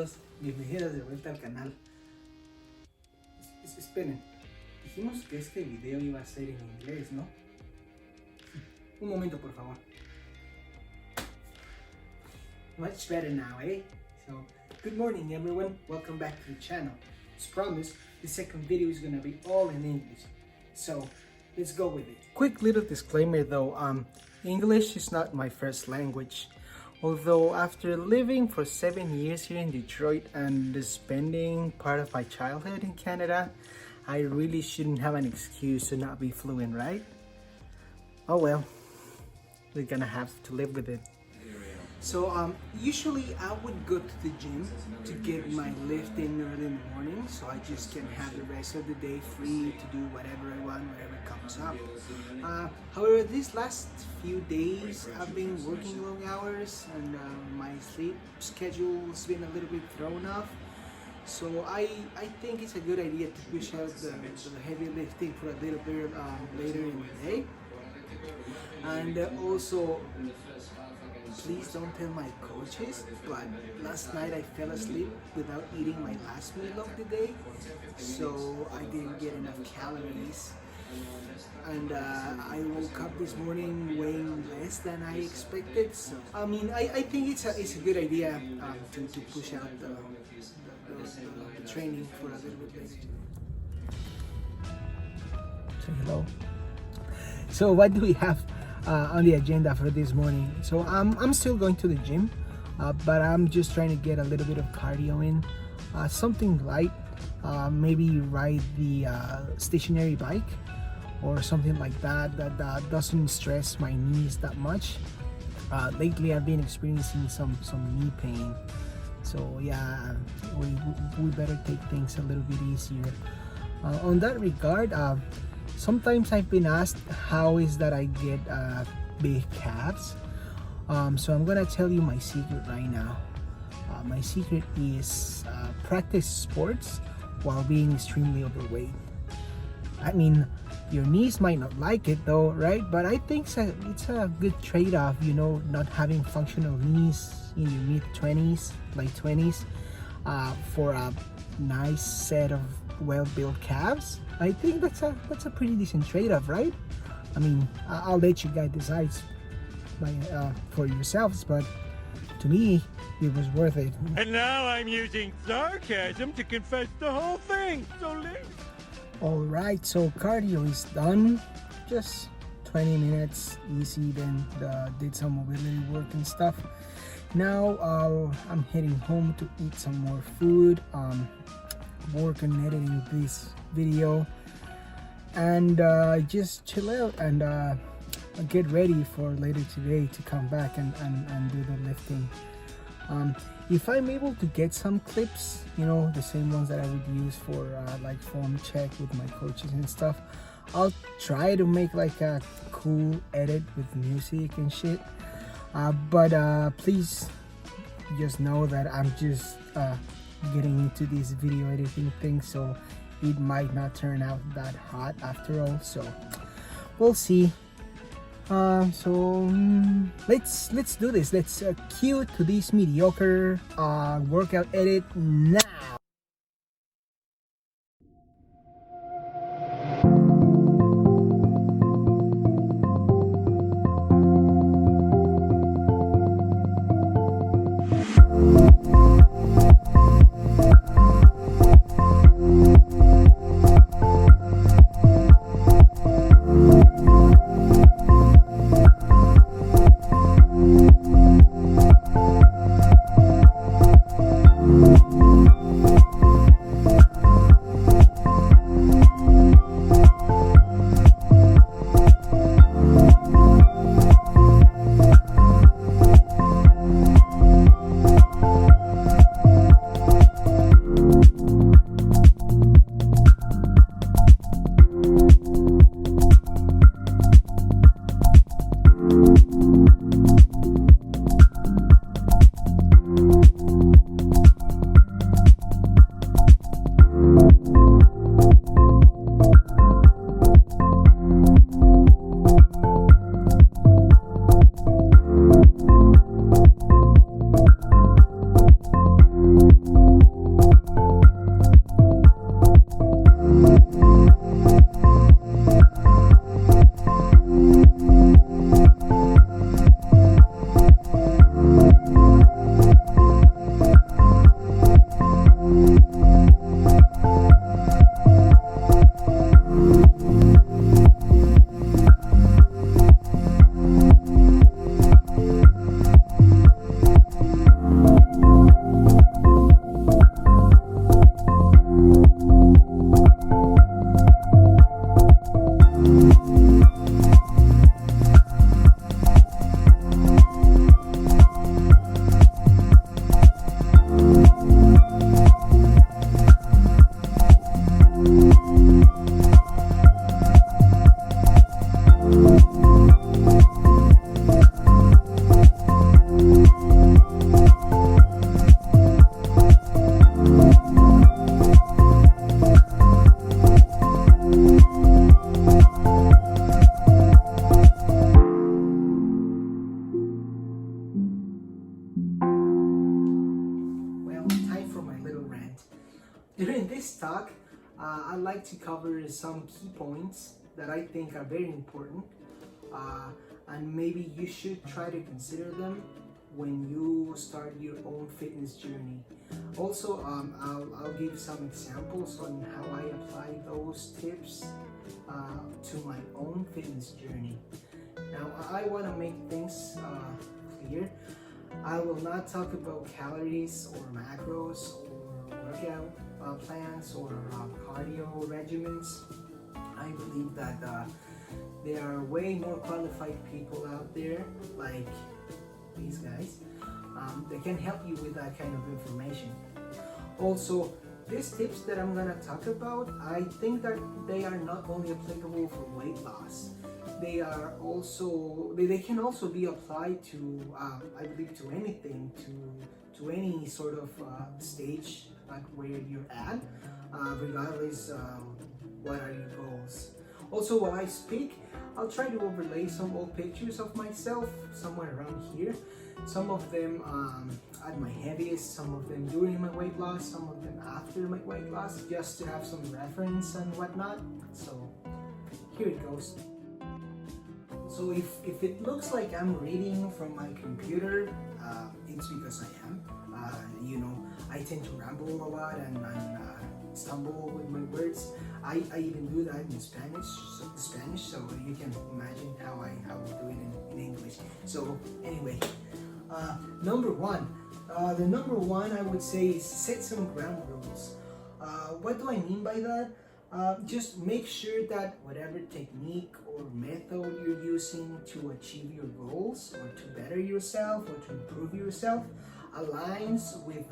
todos, bienvenidos de vuelta al canal. Esperen, dijimos que este video iba a ser en inglés, ¿no? Un momento, por favor. Much better now, eh? So, good morning everyone, welcome back to the channel. As promised, the second video is gonna be all in English. So, let's go with it. Quick little disclaimer though, English is not my first language. Although after living for 7 years here in Detroit and spending part of my childhood in Canada, I really shouldn't have an excuse to not be fluent, right? Oh well, we're gonna have to live with it. So usually I would go to the gym to get my lift in early in the morning, so I just can have the rest of the day free to do whatever I want, whatever comes up. However, these last few days I've been working long hours and my sleep schedule's been a little bit thrown off. So I think it's a good idea to push out the heavy lifting for a little bit later in the day. And also, please don't tell my coaches, but last night I fell asleep without eating my last meal of the day, so I didn't get enough calories. And I woke up this morning weighing less than I expected. So I mean, I think it's a good idea to push out the training for a little bit later. Say hello. So what do we have on the agenda for this morning? So I'm still going to the gym, but I'm just trying to get a little bit of cardio in, something light, maybe ride the stationary bike or something like that doesn't stress my knees that much. Lately I've been experiencing some knee pain, so yeah, we better take things a little bit easier. On that regard, sometimes I've been asked how is that I get big calves. So I'm gonna tell you my secret right now. My secret is practice sports while being extremely overweight. I mean, your knees might not like it though, right? But I think it's a good trade-off, you know, not having functional knees in your mid-20s, late 20s, for a nice set of well-built calves. I think that's a pretty decent trade-off, right? I mean, I'll let you guys decide for yourselves, but to me, it was worth it. And now I'm using sarcasm to confess the whole thing. So late. All right, so cardio is done. Just 20 minutes, easy. Then did some mobility work and stuff. Now I'm heading home to eat some more food. Work on editing this video and just chill out and get ready for later today to come back and do the lifting. If I'm able to get some clips, you know, the same ones that I would use for like form check with my coaches and stuff, I'll try to make like a cool edit with music and shit, but please just know that I'm just getting into this video editing thing, so it might not turn out that hot after all, so we'll see. Let's do this. Let's cue to this mediocre workout edit now. During this talk, I'd like to cover some key points that I think are very important, and maybe you should try to consider them when you start your own fitness journey. Also, I'll give some examples on how I apply those tips to my own fitness journey. Now, I want to make things clear. I will not talk about calories or macros or workout plans or cardio regimens. I believe that there are way more qualified people out there, like these guys, that can help you with that kind of information. Also, these tips that I'm gonna talk about, I think that they are not only applicable for weight loss. They are also they can also be applied to I believe to anything, to any sort of stage like where you're at, regardless what are your goals. Also, while I speak, I'll try to overlay some old pictures of myself somewhere around here. Some of them at my heaviest, some of them during my weight loss, some of them after my weight loss, just to have some reference and whatnot. So here it goes. So if it looks like I'm reading from my computer, it's because I am. I tend to ramble a lot and stumble with my words. I even do that in Spanish, so you can imagine how I will do it in English. So anyway, number one, the number one I would say is set some ground rules. What do I mean by that? Just make sure that whatever technique or method you're using to achieve your goals or to better yourself or to improve yourself aligns with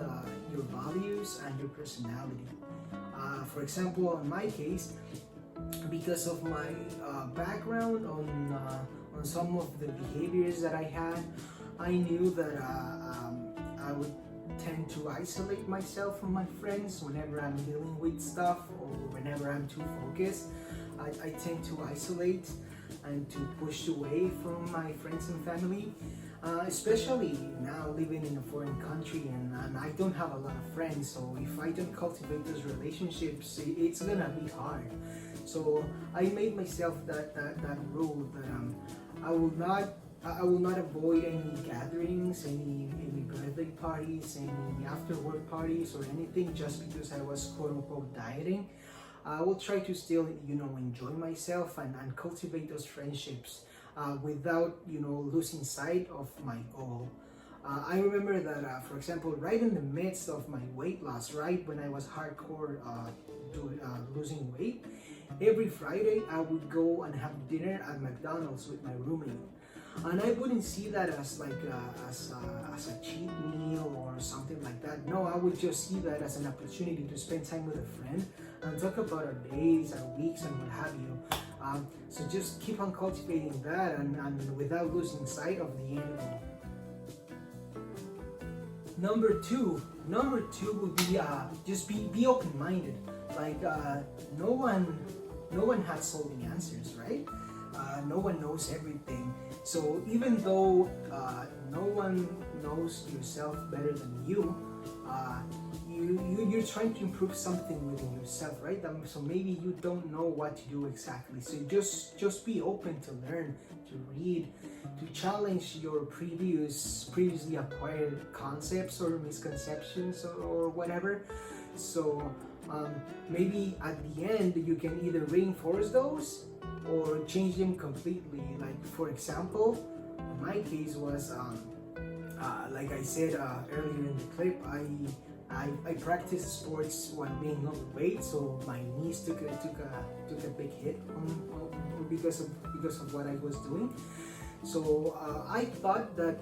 your values and your personality. For example, in my case, because of my background on some of the behaviors that I had, I knew that I would tend to isolate myself from my friends whenever I'm dealing with stuff or whenever I'm too focused. I tend to isolate and to push away from my friends and family, especially now living in a foreign country and I don't have a lot of friends, so if I don't cultivate those relationships, it's gonna be hard. So I made myself that rule that I will not avoid any gatherings, any birthday parties, any after work parties or anything just because I was quote unquote dieting. I will try to still enjoy myself and cultivate those friendships without losing sight of my goal. I remember that for example, right in the midst of my weight loss, right when I was hardcore losing weight, every Friday I would go and have dinner at McDonald's with my roommate. And I wouldn't see that as like as a cheat meal or something like that. No, I would just see that as an opportunity to spend time with a friend and talk about our days, our weeks, and what have you. So just keep on cultivating that and without losing sight of the end goal. Number two would be just be open-minded. Like no one has all the answers, right? No one knows everything. So even though no one knows yourself better than you, you're trying to improve something within yourself, right? So maybe you don't know what to do exactly. So just be open to learn, to read, to challenge your previously acquired concepts or misconceptions or whatever. So maybe at the end you can either reinforce those or change them completely. Like for example, my case was like I said earlier in the clip, I practiced sports while being overweight, so my knees took a big hit because of what I was doing. So I thought that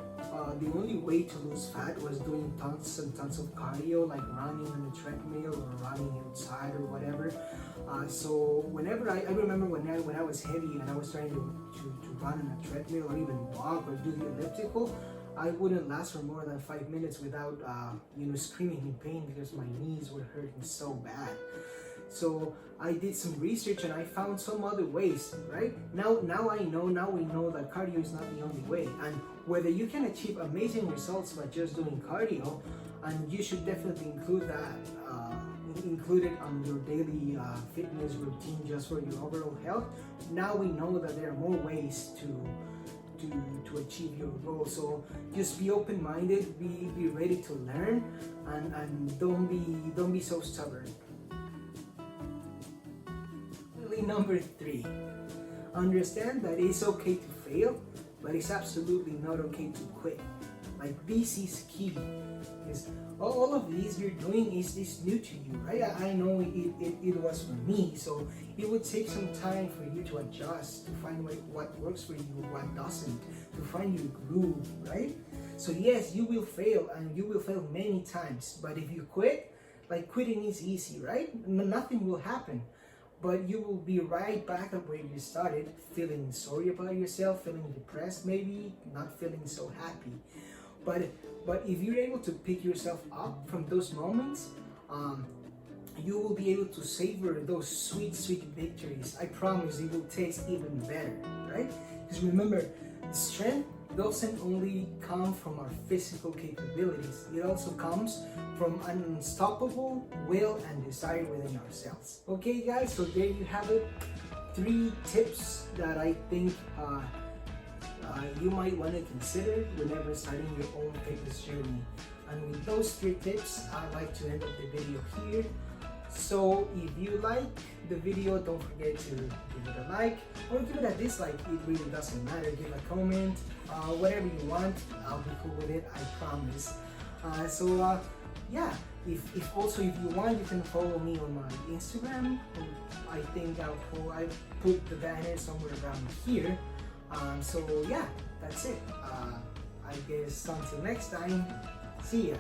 the only way to lose fat was doing tons and tons of cardio, like running on a treadmill or running outside or whatever. So whenever I remember when I was heavy and I was trying to run on a treadmill or even walk or do the elliptical, I wouldn't last for more than 5 minutes without screaming in pain because my knees were hurting so bad. So I did some research and I found some other ways, right? Now we know that cardio is not the only way, and whether you can achieve amazing results by just doing cardio, and you should definitely include it on your daily fitness routine just for your overall health. Now we know that there are more ways to achieve your goal. So just be open-minded, be ready to learn, and don't be so stubborn. Number 3, understand that it's okay to fail, but it's absolutely not okay to quit. Like, this is key, because all of these you're doing is new to you, right? I know it was for me, so it would take some time for you to adjust, to find what works for you, what doesn't, to find your groove, right? So yes, you will fail, and you will fail many times, but if you quit, like, quitting is easy, right? Nothing will happen. But you will be right back at where you started, feeling sorry about yourself, feeling depressed maybe, not feeling so happy. But if you're able to pick yourself up from those moments, you will be able to savor those sweet victories. I promise it will taste even better, right? Because remember, strength doesn't only come from our physical capabilities, it also comes from an unstoppable will and desire within ourselves. Okay guys, so there you have it. 3 tips that I think you might want to consider whenever starting your own fitness journey. And with those 3 tips, I'd like to end up the video here. So if you like the video, don't forget to give it a like or give it a dislike. It really doesn't matter. Give a comment, whatever you want. I'll be cool with it, I promise. Yeah, if you want, you can follow me on my Instagram. I think I put the banner somewhere around here. So yeah, that's it. I guess until next time, see ya.